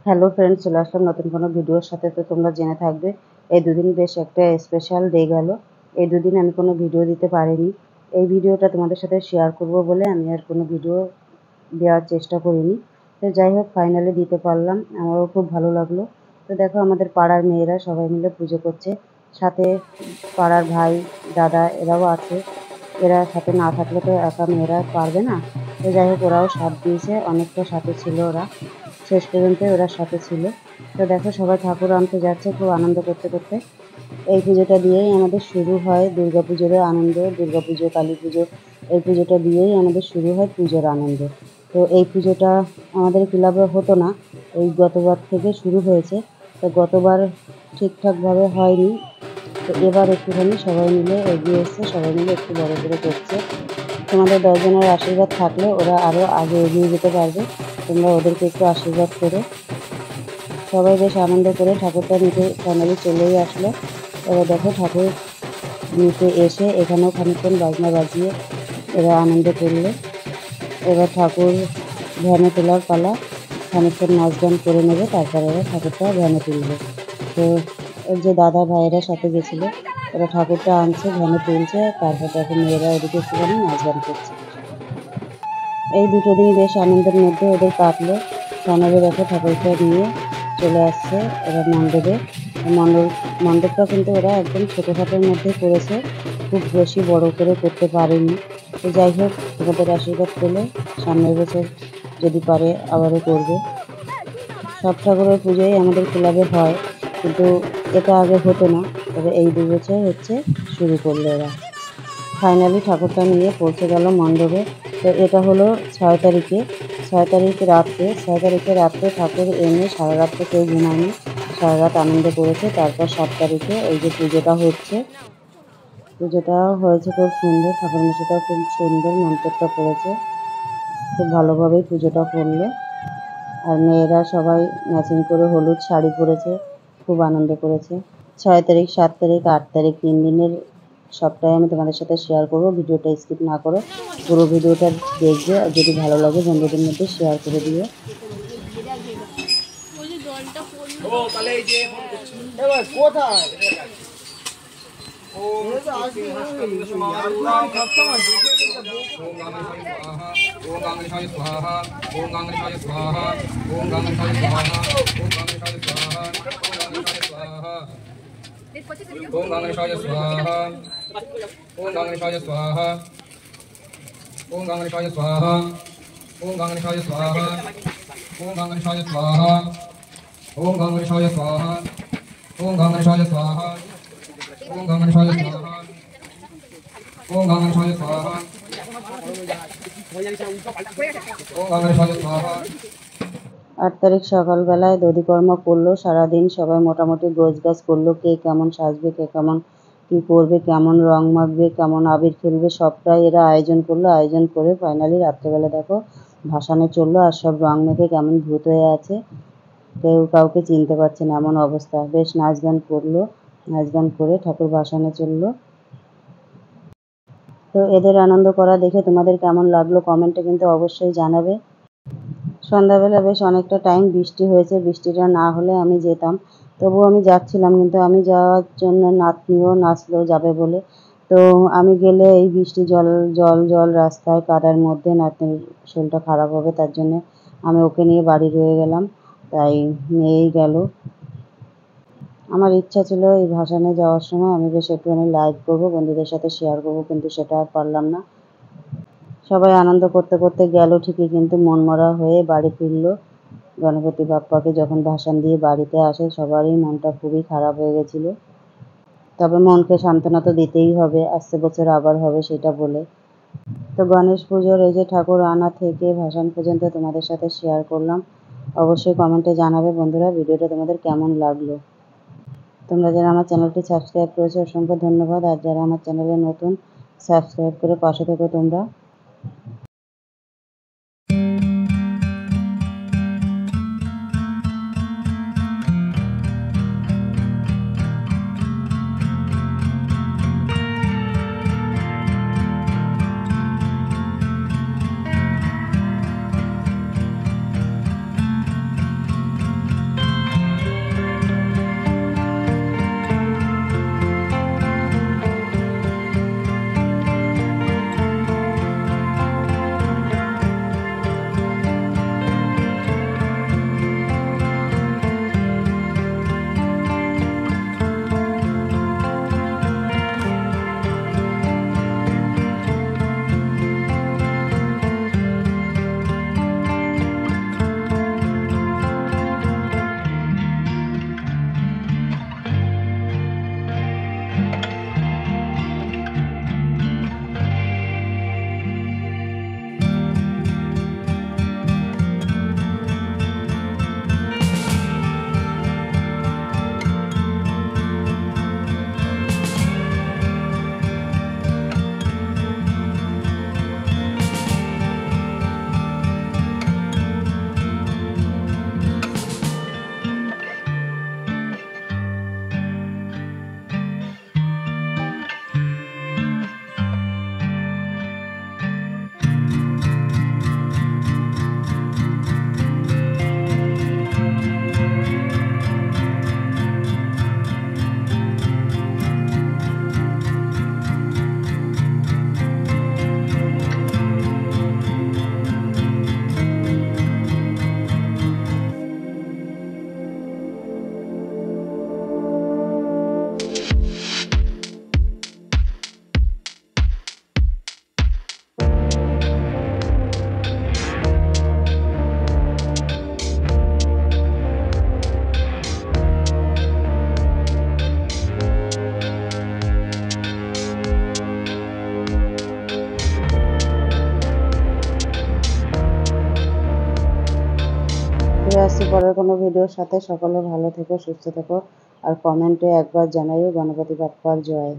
Hello friends, চলে আসলাম নতুন কোনো ভিডিওর সাথে। তো তোমরা জেনে থাকবে এই দুদিন বেশ একটা স্পেশাল ডে গেল। এই দুদিন আমি কোনো ভিডিও দিতে পারিনি। এই ভিডিওটা তোমাদের সাথে শেয়ার করব বলে আমি আর কোনো ভিডিও দেওয়ার চেষ্টা করিনি। তো যাই হোক, ফাইনালি দিতে পারলাম, আমারও খুব ভালো লাগলো। তো দেখো, আমাদের পাড়ার মেয়েরা সবাই মিলে পুজো করছে, সাথে পাড়ার ভাই দাদা এরাও আছে। এরা সাথে না থাকলে তো একা মেয়েরা পারবে না। তো যাই হোক, ওরাও সাথ দিয়েছে, অনেকটা সাথে ছিল ওরা, শেষ পর্যন্ত ওরা সাথে ছিল। তো দেখো, সবাই ঠাকুর আনতে যাচ্ছে খুব আনন্দ করতে করতে। এই পুজোটা দিয়েই আমাদের শুরু হয় দুর্গাপুজোরও আনন্দ। দুর্গাপুজো, কালী পুজো, এই পুজোটা দিয়েই আমাদের শুরু হয় পুজোর আনন্দ। তো এই পুজোটা আমাদের ক্লাবে হতো না, এই গতবার থেকে শুরু হয়েছে। তো গতবার ঠিকঠাকভাবে হয়নি, তো এবার একটুখানি সবাই মিলে এগিয়ে এসছে, সবাই মিলে একটু বড় করে করছে। তোমাদের 10 জনের আশীর্বাদ থাকলে ওরা আরও আগে এগিয়ে যেতে পারবে। তোমরা ওদেরকে একটু আশীর্বাদ করো। সবাই বেশ আনন্দ করে ঠাকুরটা নিতে ফাইনালি চলেই আসলো। এবার দেখো, ঠাকুর নিতে এসে এখানেও খানিকক্ষণ বাজনা বাজিয়ে এরা আনন্দ করলো। এবার ঠাকুর ভ্যানে তোলার পালা, খানিকক্ষণ নাচ গান করে নেবে, তারপর এরা ঠাকুরটা ভ্যানে তুলবে। তো ওর যে দাদা ভাইয়েরা সাথে গেছিলো, ওরা ঠাকুরটা আনছে, ভ্যানে তুলছে, তারপর দেখো মেয়েরা ওদিকে একটুখানি নাচ গান করছে। এই দুটো দিন বেশ আনন্দের মধ্যে ওদের কাটলো। ফাইনালি দেখো, ঠাকুরটা নিয়ে চলে আসছে এবার মণ্ডপে। মণ্ডপটা কিন্তু ওরা একদম ছোটোখাটোর মধ্যে করেছে, খুব বেশি বড় করে করতে পারেনি। তো যাই হোক, তোমাদের আশীর্বাদ পেলে সামনের বছর যদি পারে আবারও করবে। সব ঠাকুরের পুজোই আমাদের ক্লাবে হয়, কিন্তু এটা আগে হতো না, তবে এই 2 বছর হচ্ছে শুরু করলো এরা। ফাইনালি ঠাকুরটা নিয়ে পৌঁছে গেল মণ্ডপে। তো এটা হলো 6 তারিখে, 6 তারিখে রাত্রে ঠাকুর এনে সারা রাত তো কেউ ঘুমায়নি, সারা রাত আনন্দ করেছে। তারপর 7 তারিখে এই যে পুজোটা হচ্ছে, পুজোটা হয়েছে খুব সুন্দর, ঠাকুরমশাইটাও খুব সুন্দর মন্ত্রটা পড়েছে, খুব ভালোভাবেই পুজোটা করলো। আর মেয়েরা সবাই ম্যাচিং করে হলুদ শাড়ি পরেছে, খুব আনন্দ করেছে। 6 তারিখ, 7 তারিখ, 8 তারিখ, 3 দিনের সবটাই আমি তোমাদের সাথে শেয়ার করবো। ভিডিওটা স্কিপ না করে পুরো ভিডিওটা দেখবে, আর যদি ভালো লাগে বন্ধুদের মধ্যে শেয়ার করে দিও। ओम गणेशाय स्वाहा ओम गणेशाय स्वाहा ओम गणेशाय स्वाहा ओम गणेशाय स्वाहा ओम गणेशाय स्वाहा ओम गणेशाय स्वाहा ओम गणेशाय स्वाहा ओम गणेशाय स्वाहा ओम गणेशाय स्वाहा ओम गणेशाय स्वाहा। 8 তারিখ সকালবেলায় দধিকর্ম করলো, সারাদিন সবাই মোটামুটি গোছগাছ করলো, কে কেমন সাজবে, কে কেমন কী করবে, কেমন রং মাখবে, কেমন আবির খেলবে, সবটাই এরা আয়োজন করলো। আয়োজন করে ফাইনালি রাত্রেবেলা দেখো ভাসানে চললো, আর সব রং মেখে কেমন ভূত হয়ে আছে, কেউ কাউকে চিনতে পারছে না এমন অবস্থা। বেশ নাচ গান করলো, নাচ গান করে ঠাকুর ভাসানে চললো। তো এদের আনন্দ করা দেখে তোমাদের কেমন লাগলো কমেন্টে কিন্তু অবশ্যই জানাবে। সন্ধ্যাবেলা বেশ অনেকটা টাইম বৃষ্টি হয়েছে, বৃষ্টিটা না হলে আমি যেতাম, তবুও আমি যাচ্ছিলাম, কিন্তু আমি যাওয়ার জন্য নাতনিও নাচলো যাবে বলে। তো আমি গেলে এই বৃষ্টি জল জল জল রাস্তায় কাদার মধ্যে নাতনির শরীরটা খারাপ হবে, তার জন্যে আমি ওকে নিয়ে বাড়ি রয়ে গেলাম, তাই নিয়েই গেল। আমার ইচ্ছা ছিল এই ভাসানে যাওয়ার সময় আমি বেশ একটুখানি লাইভ করবো, বন্ধুদের সাথে শেয়ার করবো, কিন্তু সেটা আর পারলাম না। সবাই আনন্দ করতে করতে গেল ঠিকই, কিন্তু মনমরা হয়ে বাড়ি ফিরল। গণপতি বাপ্পাকে যখন ভাসান দিয়ে বাড়িতে আসে, সবারই মনটা খুবই খারাপ হয়ে গেছিলো। তবে মনকে সান্ত্বনা তো দিতেই হবে, আসছে বছর আবার হবে সেটা বলে। তো গণেশ পুজোর এই যে ঠাকুর আনা থেকে ভাসান পর্যন্ত তোমাদের সাথে শেয়ার করলাম। অবশ্যই কমেন্টে জানাবে বন্ধুরা ভিডিওটা তোমাদের কেমন লাগলো। তোমরা যারা আমার চ্যানেলটি সাবস্ক্রাইব করেছো অসংখ্য ধন্যবাদ, আর যারা আমার চ্যানেলে নতুন সাবস্ক্রাইব করে পাশে থেকো তোমরা। পরের কোনো ভিডিওর সাথে। সকলে ভালো থেকো, সুস্থ থেকো, আর কমেন্টে একবার জানাইও গণপতি বাপ্পার জয়।